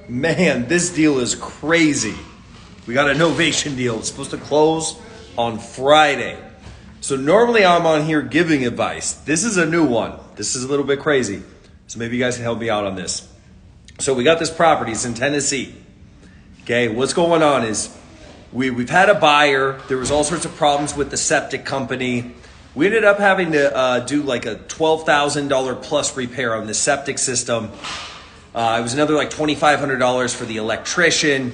Man, this deal is crazy. We got a Novation deal. It's supposed to close on Friday. So normally I'm on here giving advice. This is a new one. This is a little bit crazy. So maybe you guys can help me out on this. So we got this property. It's in Tennessee. Okay, what's going on is we've had a buyer. There was all sorts of problems with the septic company. We ended up having to do like a $12,000 plus repair on the septic system. It was another like $2,500 for the electrician.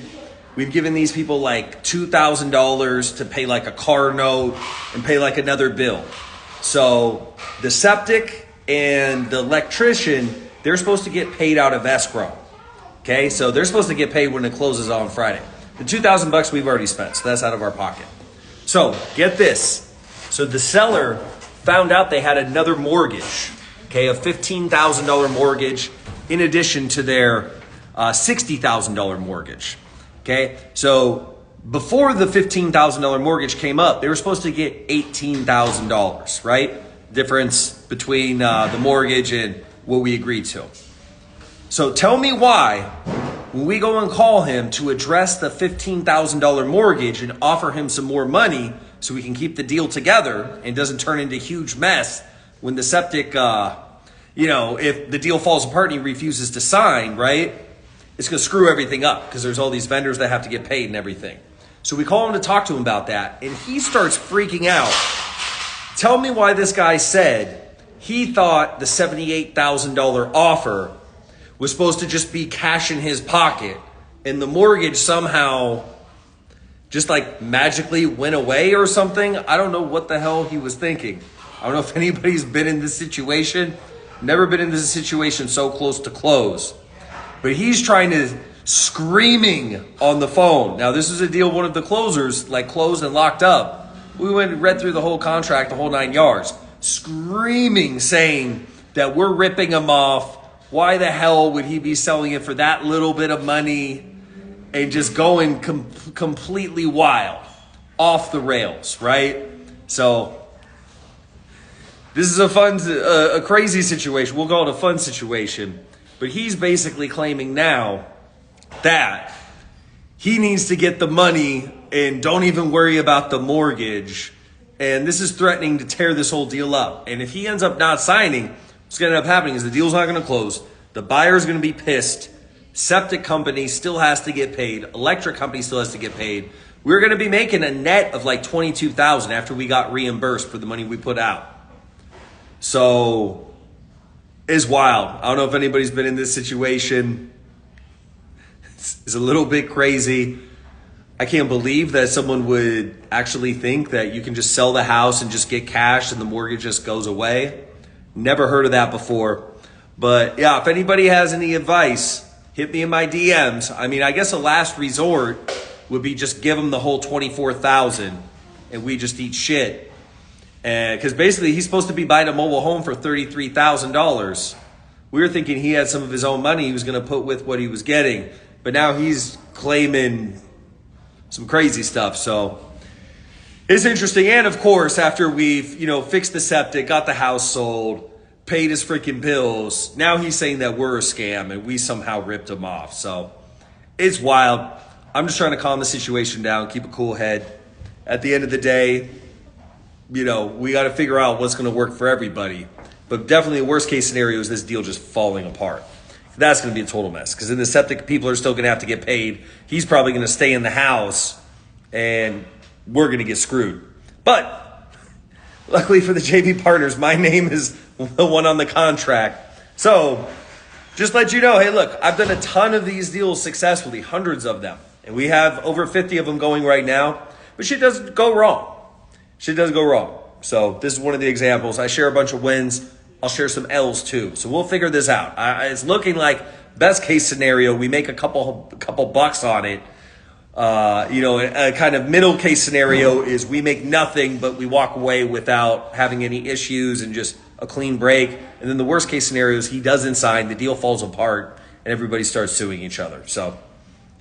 We've given these people like $2,000 to pay like a car note and pay like another bill. So the septic and the electrician, they're supposed to get paid out of escrow. Okay, so they're supposed to get paid when it closes on Friday. The $2,000 we've already spent, so that's out of our pocket. So get this. So the seller found out they had another mortgage, okay, a $15,000 mortgage in addition to their $60,000 mortgage. Okay, so before the $15,000 mortgage came up, they were supposed to get $18,000, right? Difference between the mortgage and what we agreed to. So tell me why, when we go and call him to address the $15,000 mortgage and offer him some more money so we can keep the deal together and doesn't turn into a huge mess when the septic, if the deal falls apart and he refuses to sign, right? It's going to screw everything up because there's all these vendors that have to get paid and everything. So we call him to talk to him about that, and he starts freaking out. Tell me why this guy said he thought the $78,000 offer was supposed to just be cash in his pocket, and the mortgage somehow just like magically went away or something. I don't know what the hell he was thinking. I don't know if anybody's been in this situation. Never been in this situation so close to close. But he's trying to, screaming on the phone. Now, this is a deal one of the closers like closed and locked up. We went and read through the whole contract, the whole 9 yards, screaming, saying that we're ripping him off. Why the hell would he be selling it for that little bit of money? And just going completely wild, off the rails, right? So this is a crazy situation. We'll call it a fun situation. But he's basically claiming now that he needs to get the money and don't even worry about the mortgage. And this is threatening to tear this whole deal up. And if he ends up not signing, what's going to end up happening is the deal's not going to close. The buyer's going to be pissed. Septic company still has to get paid. Electric company still has to get paid. We're going to be making a net of like $22,000 after we got reimbursed for the money we put out. So it's wild. I don't know if anybody's been in this situation. It's a little bit crazy. I can't believe that someone would actually think that you can just sell the house and just get cash and the mortgage just goes away. Never heard of that before. But yeah, if anybody has any advice, hit me in my DMs. I mean, I guess a last resort would be just give them the whole $24,000 and we just eat shit. And because basically he's supposed to be buying a mobile home for $33,000. We were thinking he had some of his own money he was going to put with what he was getting, but now he's claiming some crazy stuff. So it's interesting. And of course, after we've fixed the septic, got the house sold, paid his freaking bills, now he's saying that we're a scam and we somehow ripped him off. So it's wild. I'm just trying to calm the situation down, keep a cool head. At the end of the day, we got to figure out what's going to work for everybody. But definitely the worst case scenario is this deal just falling apart. That's going to be a total mess because then the septic people are still going to have to get paid. He's probably going to stay in the house and we're going to get screwed. But luckily for the JV partners, my name is the one on the contract. So just let you know, hey, look, I've done a ton of these deals successfully, hundreds of them. And we have over 50 of them going right now. But shit doesn't go wrong. Shit doesn't go wrong. So this is one of the examples. I share a bunch of wins. I'll share some L's too. So we'll figure this out. It's looking like best case scenario, we make a couple bucks on it. A kind of middle case scenario is we make nothing, but we walk away without having any issues and just a clean break. And then the worst case scenario is he doesn't sign, the deal falls apart, and everybody starts suing each other. So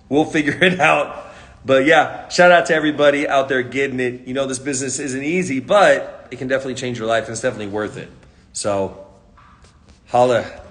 we'll figure it out. But yeah, shout out to everybody out there getting it. This business isn't easy, but it can definitely change your life and it's definitely worth it. So holla.